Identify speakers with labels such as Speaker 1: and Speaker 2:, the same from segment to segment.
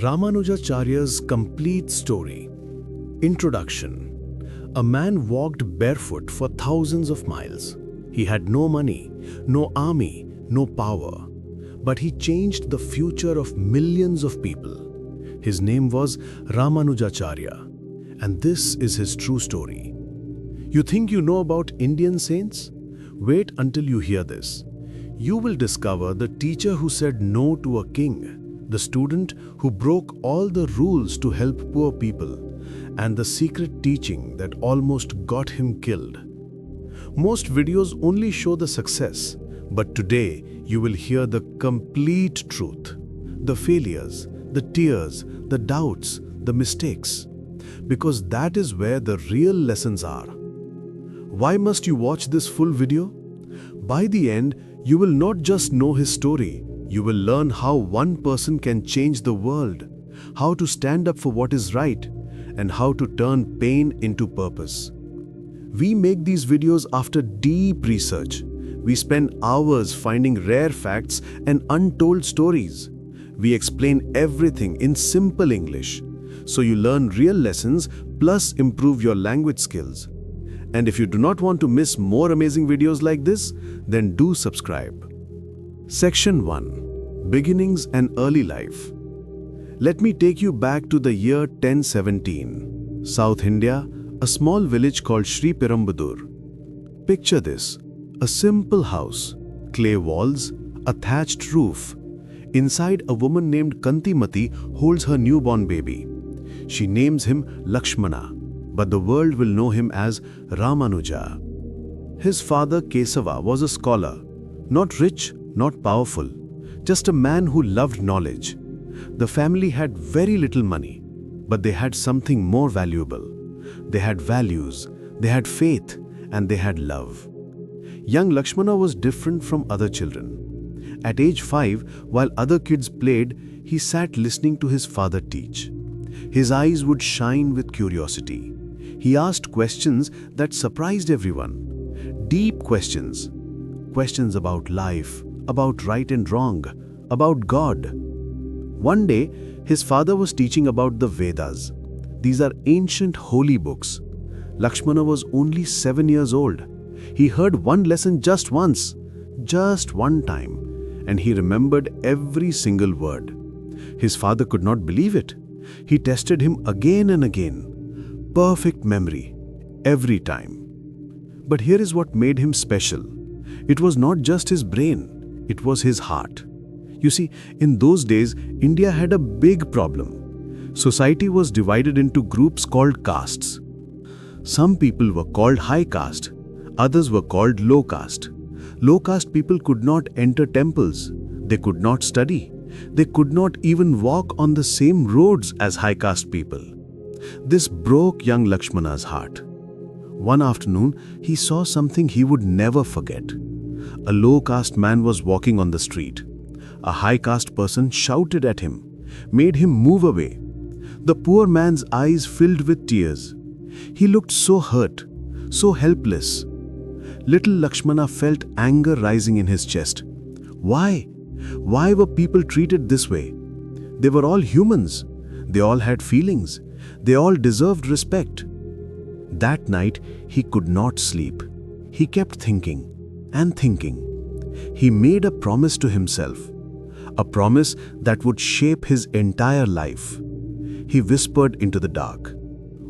Speaker 1: Ramanujacharya's complete story. Introduction. A man walked barefoot for thousands of miles. He had no money, no army, no power. But he changed the future of millions of people. His name was Ramanujacharya. And this is his true story. You think you know about Indian saints? Wait until you hear this. You will discover the teacher who said no to a king, the student who broke all the rules to help poor people, and the secret teaching that almost got him killed. Most videos only show the success, but today you will hear the complete truth. The failures, the tears, the doubts, the mistakes. Because that is where the real lessons are. Why must you watch this full video? By the end, you will not just know his story, you will learn how one person can change the world, how to stand up for what is right, and how to turn pain into purpose. We make these videos after deep research. We spend hours finding rare facts and untold stories. We explain everything in simple English, so you learn real lessons plus improve your language skills. And if you do not want to miss more amazing videos like this, then do subscribe. Section 1. Beginnings and Early Life. Let me take you back to the year 1017. South India, a small village called Sri Perumbudur. Picture this, a simple house, clay walls, a thatched roof. Inside, a woman named Kantimati holds her newborn baby. She names him Lakshmana, but the world will know him as Ramanuja. His father Kesava was a scholar, not rich, not powerful, just a man who loved knowledge. The family had very little money, but they had something more valuable. They had values, they had faith, and they had love. Young Lakshmana was different from other children. At age 5, while other kids played, he sat listening to his father teach. His eyes would shine with curiosity. He asked questions that surprised everyone. Deep questions. Questions about life, about right and wrong, about God. One day, his father was teaching about the Vedas. These are ancient holy books. Lakshmana was only 7 years old. He heard one lesson just once, just one time, and he remembered every single word. His father could not believe it. He tested him again and again. Perfect memory, every time. But here is what made him special. It was not just his brain, it was his heart. You see, in those days, India had a big problem. Society was divided into groups called castes. Some people were called high caste, others were called low caste. Low caste people could not enter temples, they could not study, they could not even walk on the same roads as high caste people. This broke young Lakshmana's heart. One afternoon, he saw something he would never forget. A low caste man was walking on the street. A high caste person shouted at him, made him move away. The poor man's eyes filled with tears. He looked so hurt, so helpless. Little Lakshmana felt anger rising in his chest. Why? Why were people treated this way? They were all humans. They all had feelings. They all deserved respect. That night, he could not sleep. He kept thinking and thinking. He made a promise to himself, a promise that would shape his entire life. He whispered into the dark,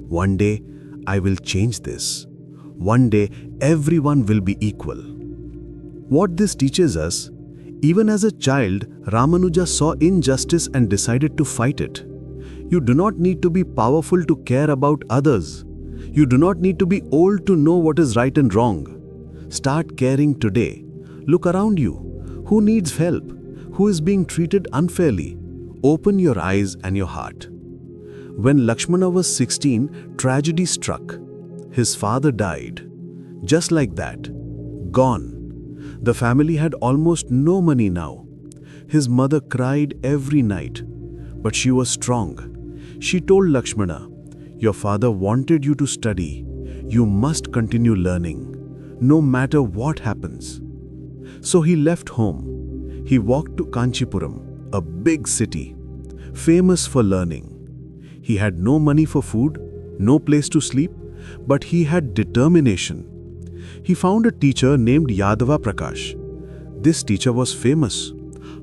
Speaker 1: "One day, I will change this. One day, everyone will be equal." What this teaches us, even as a child, Ramanuja saw injustice and decided to fight it. You do not need to be powerful to care about others. You do not need to be old to know what is right and wrong. Start caring today. Look around you. Who needs help? Who is being treated unfairly? Open your eyes and your heart. When Lakshmana was 16, tragedy struck. His father died. Just like that. Gone. The family had almost no money now. His mother cried every night, but she was strong. She told Lakshmana, "Your father wanted you to study. You must continue learning, no matter what happens." So he left home. He walked to Kanchipuram, a big city. famous for learning. He had no money for food, no place to sleep, but he had determination. He found a teacher named Yadava Prakash. This teacher was famous.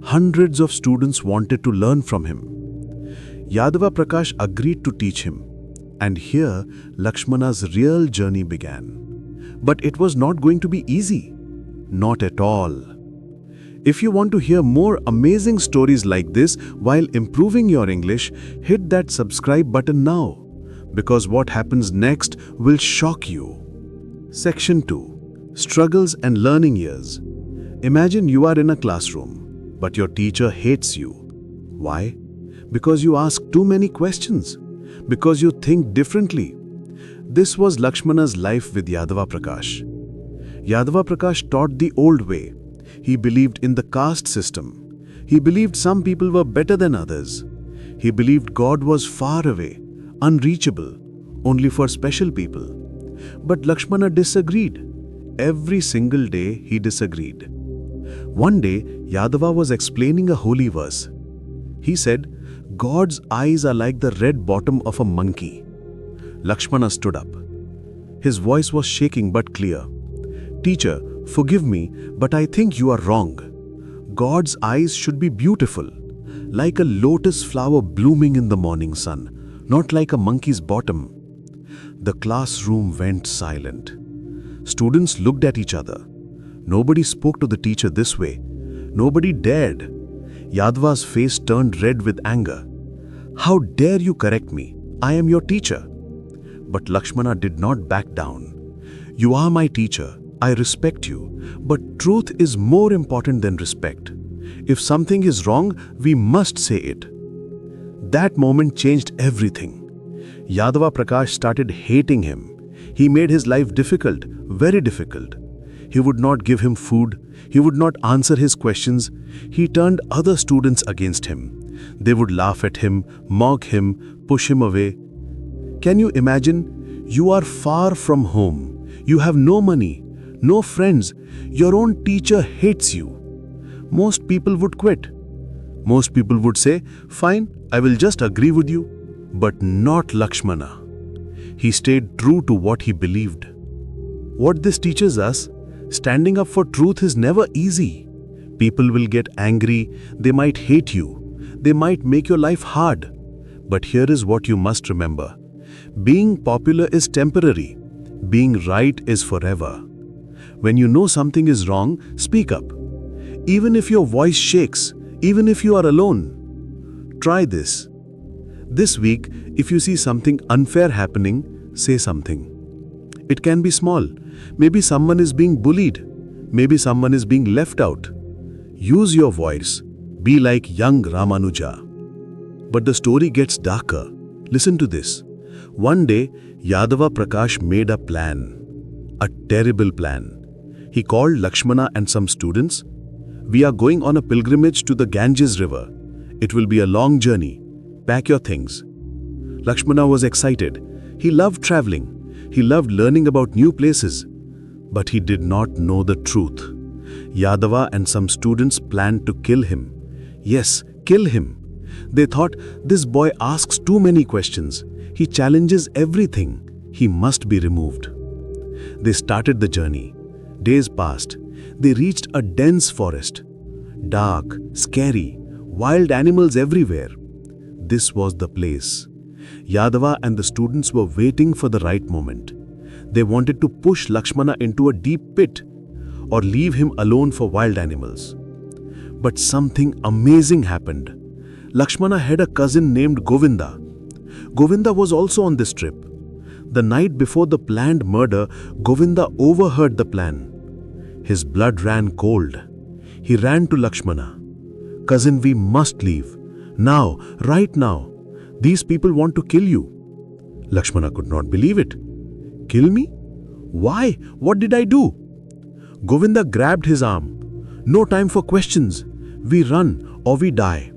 Speaker 1: Hundreds of students wanted to learn from him. Yadava Prakash agreed to teach him. And here, Lakshmana's real journey began. But it was not going to be easy. Not at all. If you want to hear more amazing stories like this while improving your English, hit that subscribe button now, because what happens next will shock you. Section 2. Struggles and Learning Years. Imagine you are in a classroom, but your teacher hates you. Why? Because you ask too many questions. Because you think differently. This was Lakshmana's life with Yadava Prakash. Yadava Prakash taught the old way. He believed in the caste system. He believed some people were better than others. He believed God was far away, unreachable, only for special people. But Lakshmana disagreed. Every single day he disagreed. One day, Yadava was explaining a holy verse. He said, God's eyes are like the red bottom of a monkey. Lakshmana stood up. His voice was shaking but clear. Teacher, forgive me, but I think you are wrong. God's eyes should be beautiful, like a lotus flower blooming in the morning sun, not like a monkey's bottom. The classroom went silent. Students looked at each other. Nobody spoke to the teacher this way. Nobody dared. Yadava's face turned red with anger. How dare you correct me? I am your teacher. But Lakshmana did not back down. You are my teacher. I respect you. But truth is more important than respect. If something is wrong, we must say it. That moment changed everything. Yadava Prakash started hating him. He made his life difficult, very difficult. He would not give him food. He would not answer his questions. He turned other students against him. They would laugh at him, mock him, push him away. Can you imagine? You are far from home. You have no money, no friends. Your own teacher hates you. Most people would quit. Most people would say, fine, I will just agree with you. But not Lakshmana. He stayed true to what he believed. What this teaches us, standing up for truth is never easy. People will get angry, they might hate you, they might make your life hard. But here is what you must remember. Being popular is temporary. Being right is forever. When you know something is wrong, speak up. Even if your voice shakes, even if you are alone. Try this. This week, if you see something unfair happening, say something. It can be small. Maybe someone is being bullied. Maybe someone is being left out. Use your voice. Be like young Ramanuja. But the story gets darker. Listen to this. One day, Yadava Prakash made a plan. A terrible plan. He called Lakshmana and some students. We are going on a pilgrimage to the Ganges river. It will be a long journey. Pack your things. Lakshmana was excited. He loved traveling. He loved learning about new places. But he did not know the truth. Yadava and some students planned to kill him. Yes, kill him. They thought, this boy asks too many questions. He challenges everything. He must be removed. They started the journey. Days passed. They reached a dense forest. Dark, scary, wild animals everywhere. This was the place. Yadava and the students were waiting for the right moment. They wanted to push Lakshmana into a deep pit or leave him alone for wild animals. But something amazing happened. Lakshmana had a cousin named Govinda. Govinda was also on this trip. The night before the planned murder, Govinda overheard the plan. His blood ran cold. He ran to Lakshmana. Cousin, we must leave. Now, right now. These people want to kill you. Lakshmana could not believe it. Kill me? Why? What did I do? Govinda grabbed his arm. No time for questions. We run or we die.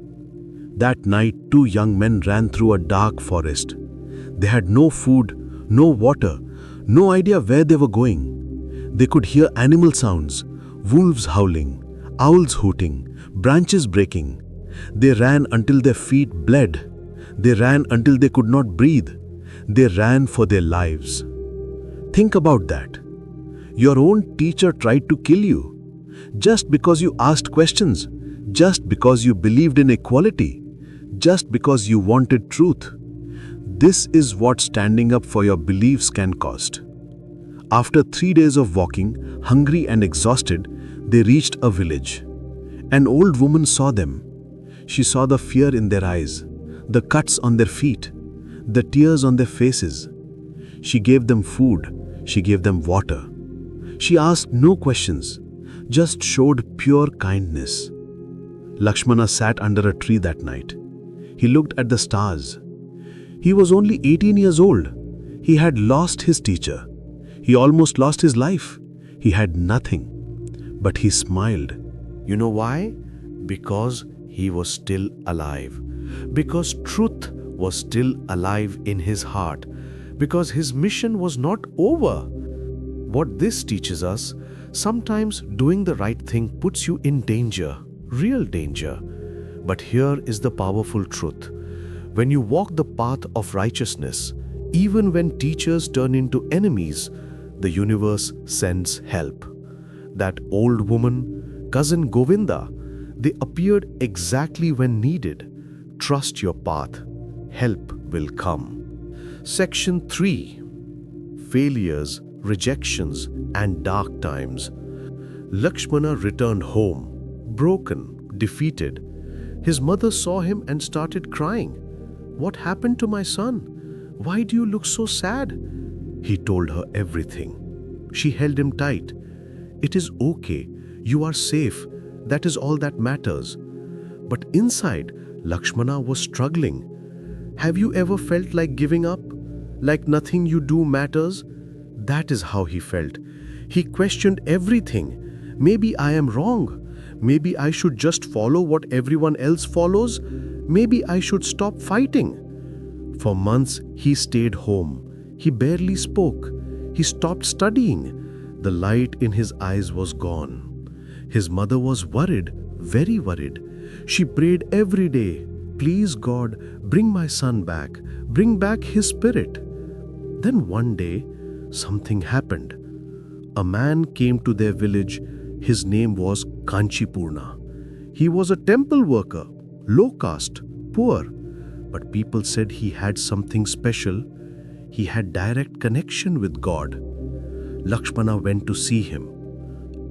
Speaker 1: That night, two young men ran through a dark forest. They had no food, no water, no idea where they were going. They could hear animal sounds, wolves howling, owls hooting, branches breaking. They ran until their feet bled. They ran until they could not breathe. They ran for their lives. Think about that. Your own teacher tried to kill you just because you asked questions, just because you believed in equality, just because you wanted truth. This is what standing up for your beliefs can cost. After 3 days of walking, hungry and exhausted, they reached a village. An old woman saw them. She saw the fear in their eyes, the cuts on their feet, the tears on their faces. She gave them food. She gave them water. She asked no questions, just showed pure kindness. Lakshmana sat under a tree that night. He looked at the stars. He was only 18 years old. He had lost his teacher. He almost lost his life. He had nothing. But he smiled.
Speaker 2: You know why? Because he was still alive. Because truth was still alive in his heart. Because his mission was not over. What this teaches us, sometimes doing the right thing puts you in danger, real danger. But here is the powerful truth. When you walk the path of righteousness, even when teachers turn into enemies, the universe sends help. That old woman, cousin Govinda, they appeared exactly when needed. Trust your path. Help will come. Section 3. Failures, rejections, and dark times. Lakshmana returned home, broken, defeated. His mother saw him and started crying. What happened to my son? Why do you look so sad? He told her everything. She held him tight. It is okay. You are safe. That is all that matters. But inside, Lakshmana was struggling. Have you ever felt like giving up? Like nothing you do matters? That is how he felt. He questioned everything. Maybe I am wrong. Maybe I should just follow what everyone else follows. Maybe I should stop fighting. For months, he stayed home. He barely spoke. He stopped studying. The light in his eyes was gone. His mother was worried, very worried. She prayed every day, "Please God, bring my son back. Bring back his spirit." Then one day, something happened. A man came to their village. His name was Kanchipurna. He was a temple worker, low caste, poor. But people said he had something special. He had direct connection with God. Lakshmana went to see him.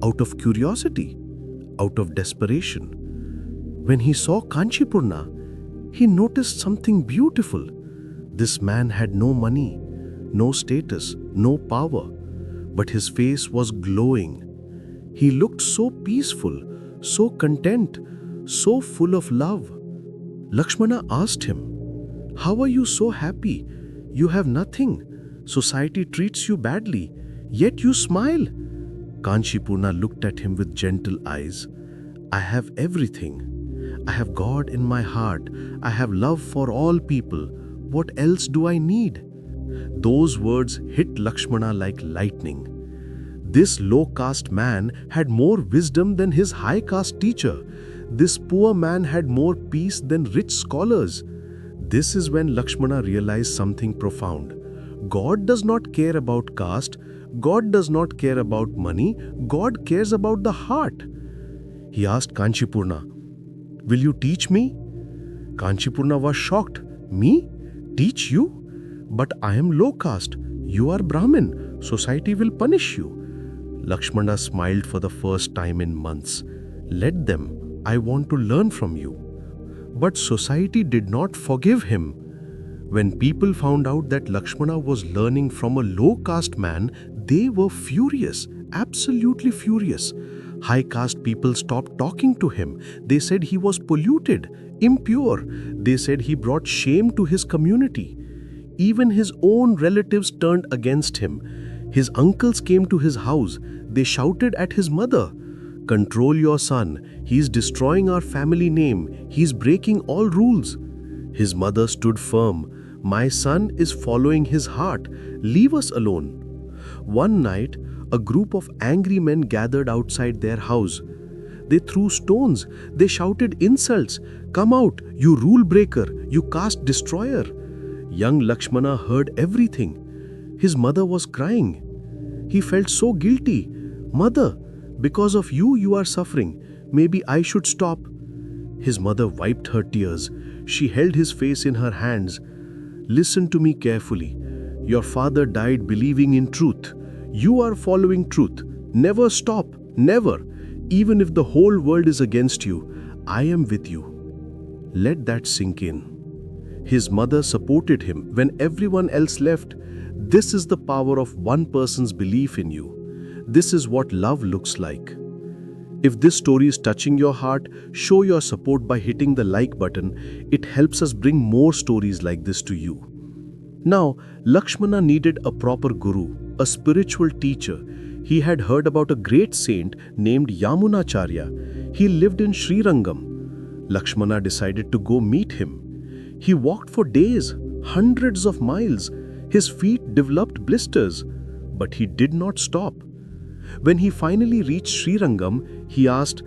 Speaker 2: Out of curiosity, out of desperation. When he saw Kanchipurna, he noticed something beautiful. This man had no money, no status, no power, but his face was glowing. He looked so peaceful, so content, so full of love. Lakshmana asked him, "How are you so happy? You have nothing. Society treats you badly, yet you smile." Kanchipurna looked at him with gentle eyes. "I have everything. I have God in my heart. I have love for all people. What else do I need?" Those words hit Lakshmana like lightning. This low caste man had more wisdom than his high caste teacher. This poor man had more peace than rich scholars. This is when Lakshmana realized something profound. God does not care about caste. God does not care about money. God cares about the heart. He asked Kanchipurna, "Will you teach me?" Kanchipurna was shocked. "Me? Teach you? But I am low caste. You are Brahmin. Society will punish you." Lakshmana smiled for the first time in months. "Let them. I want to learn from you." But society did not forgive him. When people found out that Lakshmana was learning from a low caste man, they were furious, absolutely furious. High caste people stopped talking to him. They said he was polluted, impure. They said he brought shame to his community. Even his own relatives turned against him. His uncles came to his house. They shouted at his mother, "Control your son. He's destroying our family name. He's breaking all rules." His mother stood firm. "My son is following his heart. Leave us alone." One night, a group of angry men gathered outside their house. They threw stones. They shouted insults.
Speaker 1: "Come out, you rule breaker, you caste destroyer." Young Lakshmana heard everything. His mother was crying. He felt so guilty. "Mother, because of you, you are suffering. Maybe I should stop." His mother wiped her tears. She held his face in her hands. "Listen to me carefully. Your father died believing in truth. You are following truth. Never stop, never. Even if the whole world is against you, I am with you." Let that sink in. His mother supported him when everyone else left. This is the power of one person's belief in you. This is what love looks like. If this story is touching your heart, show your support by hitting the like button. It helps us bring more stories like this to you. Now, Lakshmana needed a proper guru, a spiritual teacher. He had heard about a great saint named Yamunacharya. He lived in Srirangam. Lakshmana decided to go meet him. He walked for days, hundreds of miles. His feet developed blisters, but he did not stop. When he finally reached Srirangam, he asked,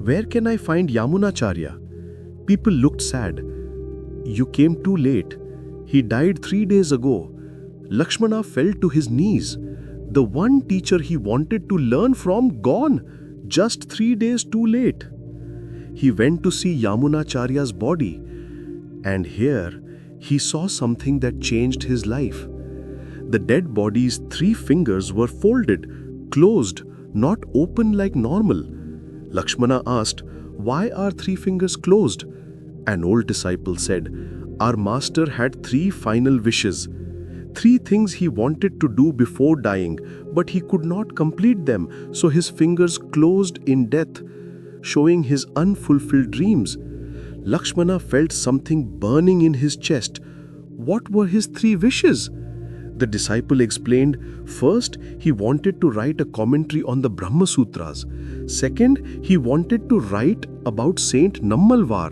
Speaker 1: "Where can I find Yamunacharya?" People looked sad. "You came too late. He died 3 days ago." Lakshmana fell to his knees. The one teacher he wanted to learn from gone, just 3 days too late. He went to see Yamunacharya's body, and here he saw something that changed his life. The dead body's 3 fingers were folded, closed, not open like normal. Lakshmana asked, "Why are 3 fingers closed?" An old disciple said, "Our master had 3 final wishes. 3 things he wanted to do before dying, but he could not complete them, so his fingers closed in death, showing his unfulfilled dreams." Lakshmana felt something burning in his chest. What were his 3 wishes? The disciple explained, first, he wanted to write a commentary on the Brahma Sutras. Second, he wanted to write about Saint Nammalvar.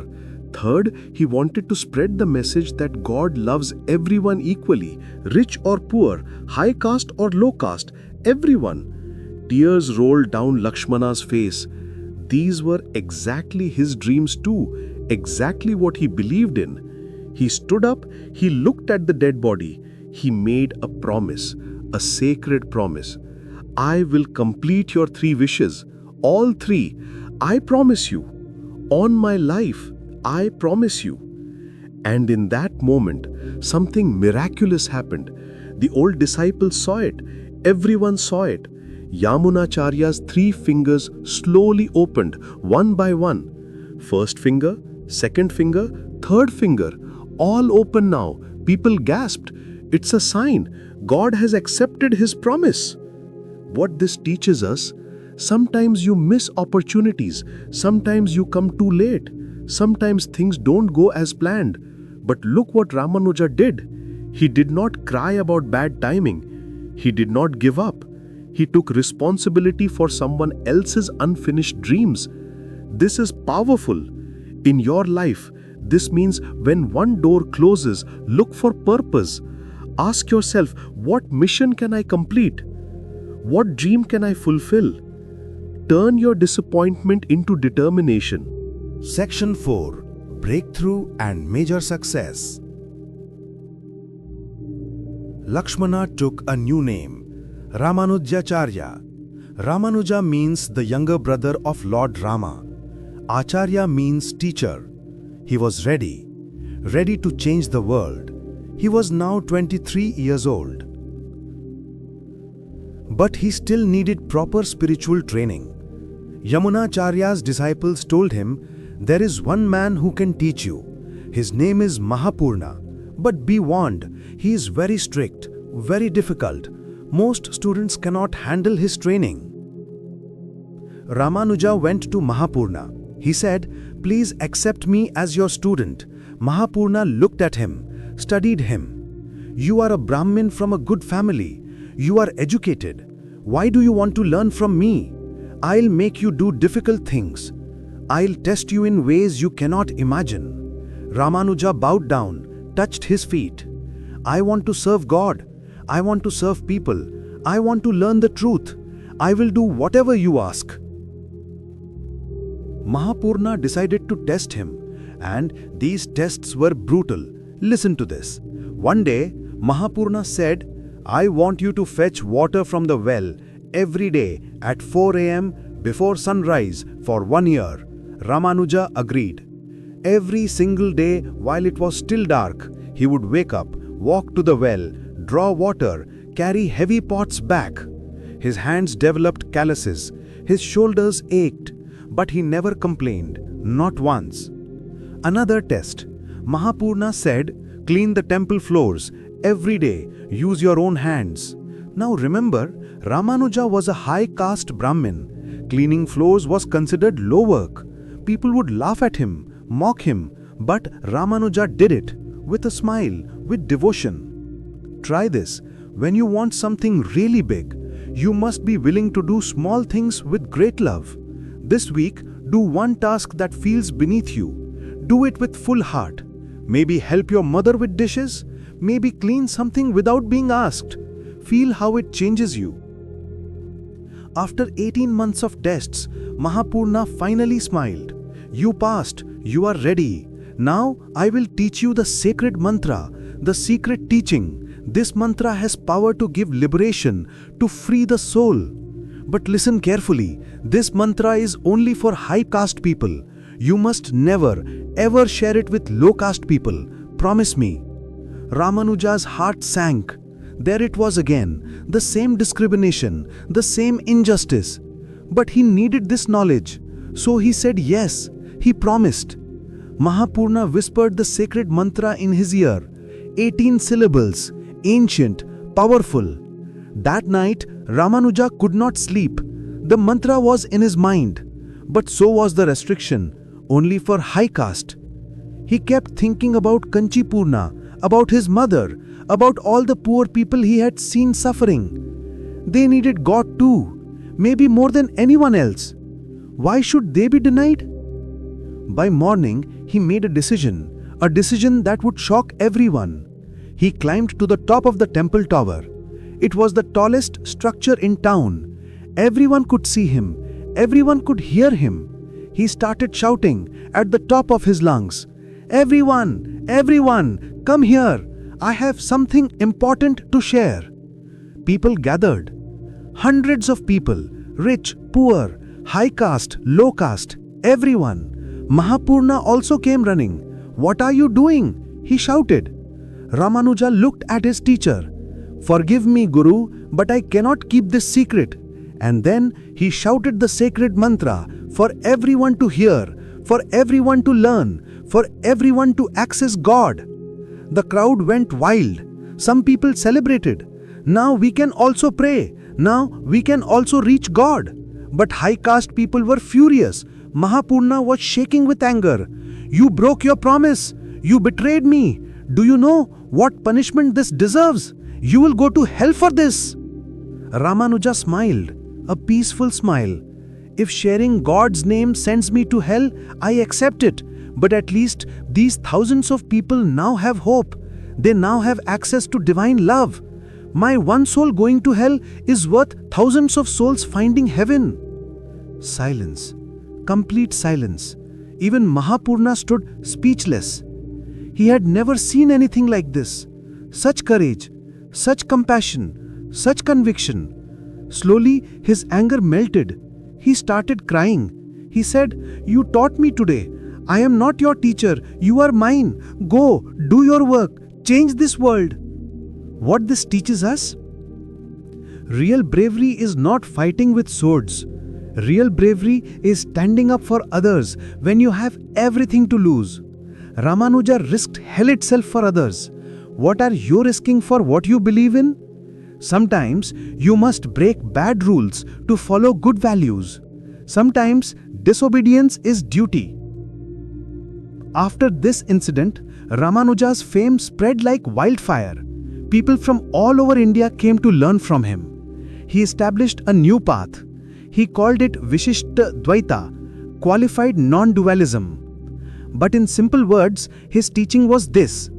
Speaker 1: Third, he wanted to spread the message that God loves everyone equally, rich or poor, high caste or low caste, everyone. Tears rolled down Lakshmana's face. These were exactly his dreams too, exactly what he believed in. He stood up, he looked at the dead body. He made a promise, a sacred promise. "I will complete your 3 wishes, all 3. I promise you. On my life, I promise you." And in that moment, something miraculous happened. The old disciple saw it. Everyone saw it. Yamunacharya's 3 fingers slowly opened, one by one. First finger, second finger, third finger, all open now. People gasped. It's a sign. God has accepted his promise. What this teaches us, sometimes you miss opportunities, sometimes you come too late, sometimes things don't go as planned. But look what Ramanuja did. He did not cry about bad timing. He did not give up. He took responsibility for someone else's unfinished dreams. This is powerful. In your life, this means when one door closes, look for purpose. Ask yourself, what mission can I complete? What dream can I fulfill? Turn your disappointment into determination.
Speaker 3: Section 4. Breakthrough and Major Success. Lakshmana took a new name, Ramanujacharya. Ramanuja means the younger brother of Lord Rama. Acharya means teacher. He was ready to change the world. He was now 23 years old. But he still needed proper spiritual training. Yamunacharya's disciples told him, "There is one man who can teach you. His name is Mahapurna. But be warned, he is very strict, very difficult. Most students cannot handle his training." Ramanuja went to Mahapurna. He said, "Please accept me as your student." Mahapurna looked at him, studied him. "You are a Brahmin from a good family. You are educated. Why do you want to learn from me? I'll make you do difficult things. I'll test you in ways you cannot imagine." Ramanuja bowed down, touched his feet. "I want to serve God. I want to serve people. I want to learn the truth. I will do whatever you ask." Mahapurna decided to test him, And these tests were brutal. Listen to this. One day, Mahapurna said, I want you to fetch water from the well every day at 4 a.m. before sunrise for 1 year. Ramanuja agreed. Every single day while it was still dark, he would wake up, walk to the well, draw water, carry heavy pots back. His hands developed calluses, his shoulders ached, but he never complained, not once. Another test. Mahapurna said, clean the temple floors every day, use your own hands. Now remember, Ramanuja was a high caste Brahmin. Cleaning floors was considered low work. People would laugh at him, mock him, but Ramanuja did it with a smile, with devotion. Try this. When you want something really big, you must be willing to do small things with great love. This week, do one task that feels beneath you. Do it with full heart. Maybe help your mother with dishes. Maybe clean something without being asked. Feel how it changes you. After 18 months of tests, Mahapurna finally smiled. You passed. You are ready. Now I will teach you the sacred mantra, the secret teaching. This mantra has power to give liberation, to free the soul. But listen carefully. This mantra is only for high caste people. You must never, ever share it with low caste people. Promise me. Ramanuja's heart sank. There it was again, the same discrimination, the same injustice. But he needed this knowledge. So he said yes. He promised. Mahapurna whispered the sacred mantra in his ear. 18 syllables, ancient, powerful. That night, Ramanuja could not sleep. The mantra was in his mind. But so was the restriction, only for high caste. He kept thinking about Kanchipurna, about his mother, about all the poor people he had seen suffering. They needed God too, maybe more than anyone else. Why should they be denied? By morning, he made a decision that would shock everyone. He climbed to the top of the temple tower. It was the tallest structure in town. Everyone could see him. Everyone could hear him. He started shouting at the top of his lungs, Everyone, everyone, come here. I have something important to share. People gathered. Hundreds of people, rich, poor, high caste, low caste, everyone. Mahapurna also came running. What are you doing? He shouted. Ramanuja looked at his teacher. Forgive me, Guru, but I cannot keep this secret. And then he shouted the sacred mantra for everyone to hear, for everyone to learn, for everyone to access God. The crowd went wild. Some people celebrated. Now we can also pray. Now we can also reach God. But high caste people were furious. Mahapurna was shaking with anger. You broke your promise. You betrayed me. Do you know what punishment this deserves? You will go to hell for this. Ramanuja smiled, a peaceful smile. If sharing God's name sends me to hell, I accept it. But at least these thousands of people now have hope. They now have access to divine love. My one soul going to hell is worth thousands of souls finding heaven. Silence. Complete silence. Even Mahapurna stood speechless. He had never seen anything like this. Such courage, such compassion, such conviction. Slowly, his anger melted. He started crying. He said, You taught me today. I am not your teacher. You are mine. Go, do your work. Change this world. What this teaches us? Real bravery is not fighting with swords. Real bravery is standing up for others when you have everything to lose. Ramanuja risked hell itself for others. What are you risking for what you believe in? Sometimes you must break bad rules to follow good values. Sometimes disobedience is duty. After this incident, Ramanuja's fame spread like wildfire. People from all over India came to learn from him. He established a new path. He called it Vishishtadvaita, qualified non-dualism. But in simple words, his teaching was this: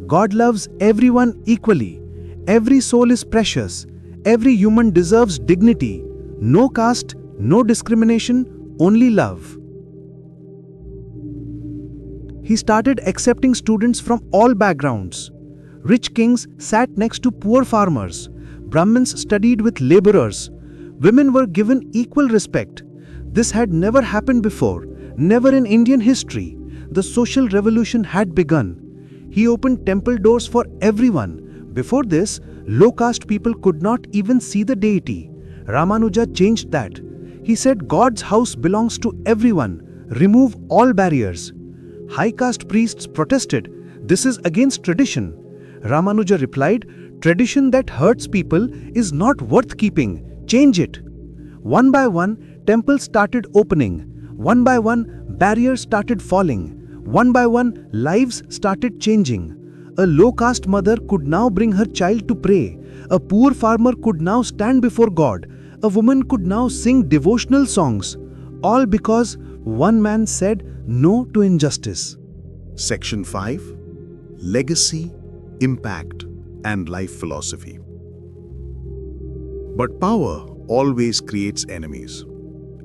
Speaker 3: God loves everyone equally. Every soul is precious. Every human deserves dignity. No caste, no discrimination, only love. He started accepting students from all backgrounds. Rich kings sat next to poor farmers. Brahmins studied with laborers. Women were given equal respect. This had never happened before, never in Indian history. The social revolution had begun. He opened temple doors for everyone. Before this, low-caste people could not even see the deity. Ramanuja changed that. He said God's house belongs to everyone. Remove all barriers. High-caste priests protested. This is against tradition. Ramanuja replied, tradition that hurts people is not worth keeping. Change it. One by one, temples started opening. One by one, barriers started falling. One by one, lives started changing. A low-caste mother could now bring her child to pray. A poor farmer could now stand before God. A woman could now sing devotional songs. All because one man said no to injustice.
Speaker 1: Section 5. Legacy, Impact, and Life Philosophy. But power always creates enemies.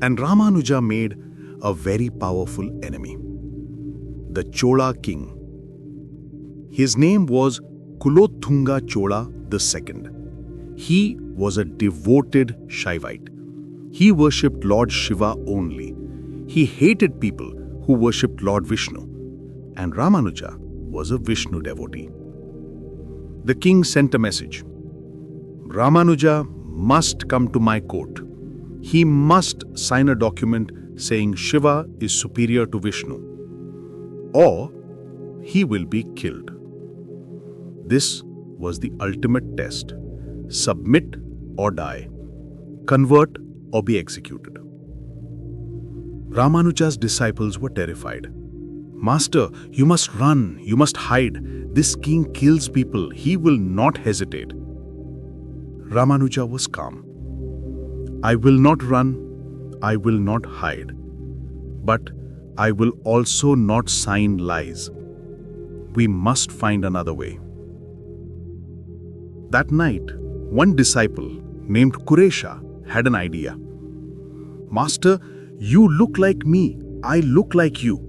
Speaker 1: And Ramanuja made a very powerful enemy. The Chola king. His name was Kulothunga Chola II. He was a devoted Shaivite. He worshipped Lord Shiva only. He hated people who worshipped Lord Vishnu. And Ramanuja was a Vishnu devotee. The king sent a message. Ramanuja must come to my court. He must sign a document saying Shiva is superior to Vishnu, or he will be killed. This was the ultimate test. Submit or die. Convert or be executed. Ramanuja's disciples were terrified. Master, you must run, you must hide. This king kills people, he will not hesitate. Ramanuja was calm. I will not run, I will not hide. But I will also not sign lies. We must find another way. That night, one disciple named Kuresha had an idea. Master, you look like me, I look like you.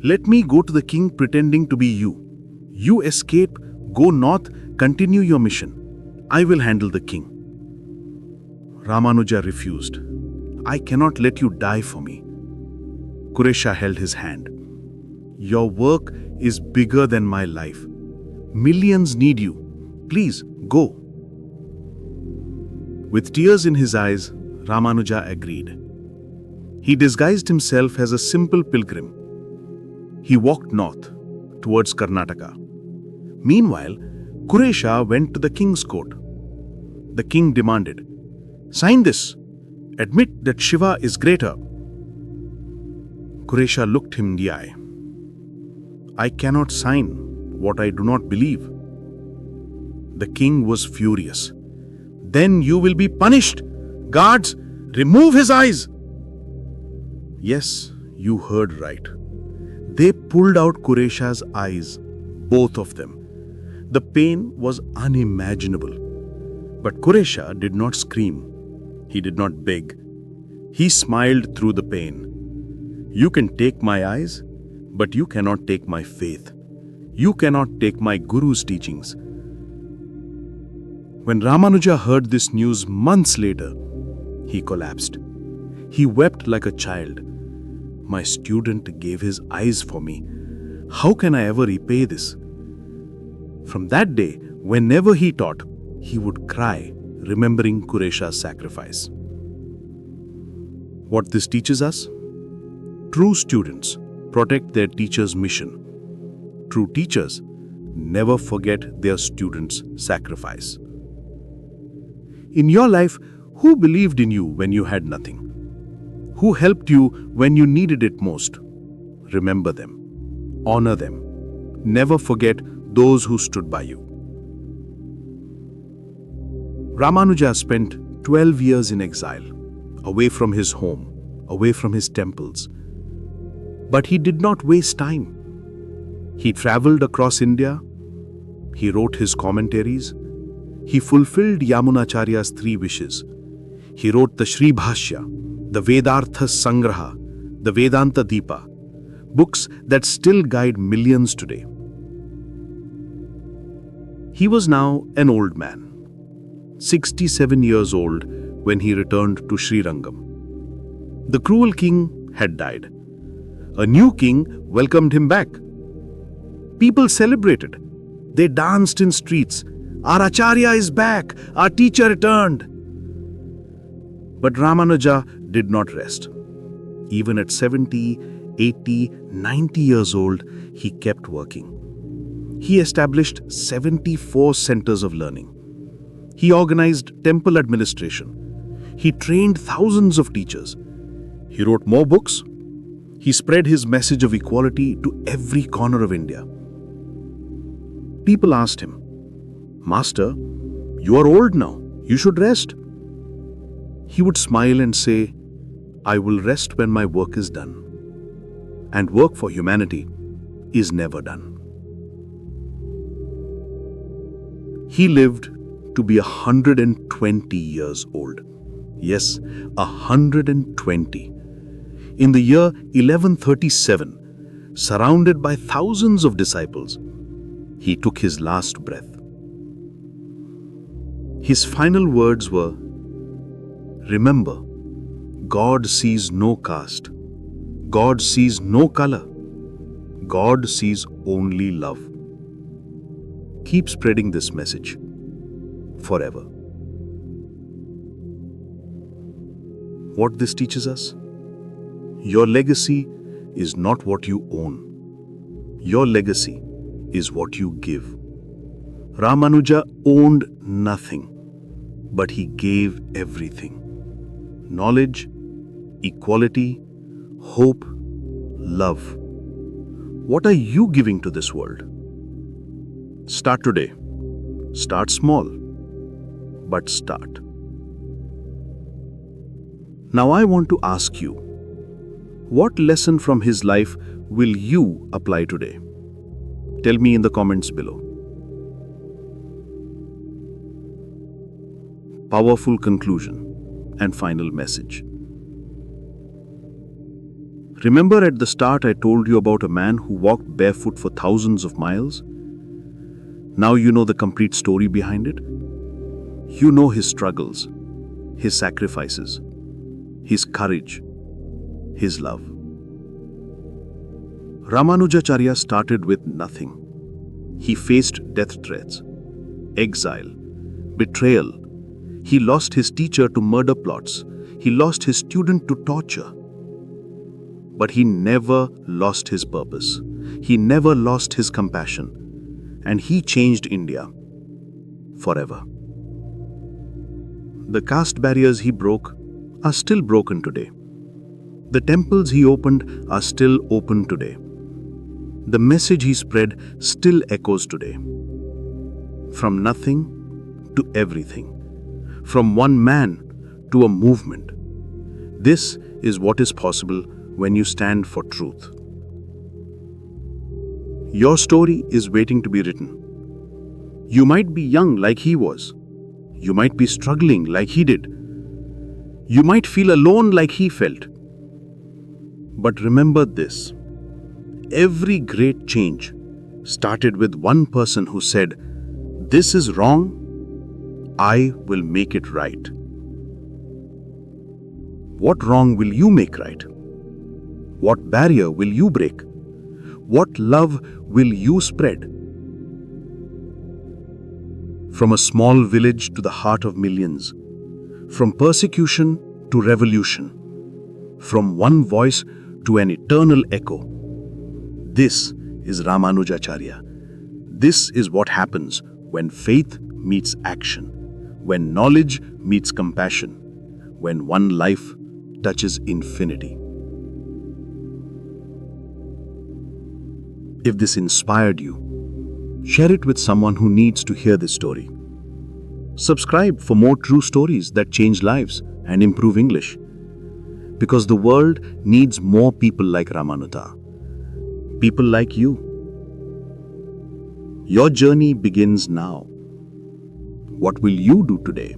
Speaker 1: Let me go to the king pretending to be you. You escape, go north, continue your mission. I will handle the king. Ramanuja refused. I cannot let you die for me. Kuresha held his hand. Your work is bigger than my life. Millions need you. Please, go. With tears in his eyes, Ramanuja agreed. He disguised himself as a simple pilgrim. He walked north, towards Karnataka. Meanwhile, Kuresha went to the king's court. The king demanded, sign this. Admit that Shiva is greater. Kuresha looked him in the eye. I cannot sign what I do not believe. The king was furious. Then you will be punished. Guards, remove his eyes. Yes, you heard right. They pulled out Kuresha's eyes, both of them. The pain was unimaginable. But Kuresha did not scream. He did not beg. He smiled through the pain. You can take my eyes, but you cannot take my faith. You cannot take my guru's teachings. When Ramanuja heard this news months later, he collapsed. He wept like a child. My student gave his eyes for me. How can I ever repay this? From that day, whenever he taught, he would cry, remembering Kuresha's sacrifice. What this teaches us? True students protect their teacher's mission. True teachers never forget their students' sacrifice. In your life, who believed in you when you had nothing? Who helped you when you needed it most? Remember them. Honor them. Never forget those who stood by you. Ramanuja spent 12 years in exile, away from his home, away from his temples. But he did not waste time. He traveled across India. He wrote his commentaries. He fulfilled Yamunacharya's 3 wishes. He wrote the Sri Bhashya, the Vedartha Sangraha, the Vedanta Deepa, books that still guide millions today. He was now an old man, 67 years old when he returned to Srirangam. The cruel king had died. A new king welcomed him back. People celebrated. They danced in streets. Our Acharya is back. Our teacher returned. But Ramanuja did not rest. Even at 70, 80, 90 years old, he kept working. He established 74 centers of learning. He organized temple administration. He trained thousands of teachers. He wrote more books. He spread his message of equality to every corner of India. People asked him, "Master, you are old now. You should rest." He would smile and say, "I will rest when my work is done." And work for humanity is never done. He lived to be 120 years old. Yes, 120. In the year 1137, surrounded by thousands of disciples, he took his last breath. His final words were, "Remember, God sees no caste. God sees no color. God sees only love." Keep spreading this message forever. What this teaches us? Your legacy is not what you own. Your legacy is what you give. Ramanuja owned nothing, but he gave everything. Knowledge, equality, hope, love. What are you giving to this world? Start today. Start small, but start. Now I want to ask you, what lesson from his life will you apply today? Tell me in the comments below. Powerful conclusion and final message. Remember at the start I told you about a man who walked barefoot for thousands of miles? Now you know the complete story behind it. You know his struggles, his sacrifices, his courage, his love. Ramanujacharya started with nothing. He faced death threats, exile, betrayal. He lost his teacher to murder plots. He lost his student to torture. But he never lost his purpose. He never lost his compassion. And he changed India forever. The caste barriers he broke are still broken today. The temples he opened are still open today. The message he spread still echoes today. From nothing to everything. From one man to a movement. This is what is possible when you stand for truth. Your story is waiting to be written. You might be young like he was. You might be struggling like he did. You might feel alone like he felt. But remember this. Every great change started with one person who said, "This is wrong. I will make it right." What wrong will you make right? What barrier will you break? What love will you spread? From a small village to the heart of millions, from persecution to revolution, from one voice to an eternal echo. This is Ramanujacharya. This is what happens when faith meets action, when knowledge meets compassion, when one life touches infinity. If this inspired you, share it with someone who needs to hear this story. Subscribe for more true stories that change lives and improve English. Because the world needs more people like Ramanuja. People like you. Your journey begins now. What will you do today?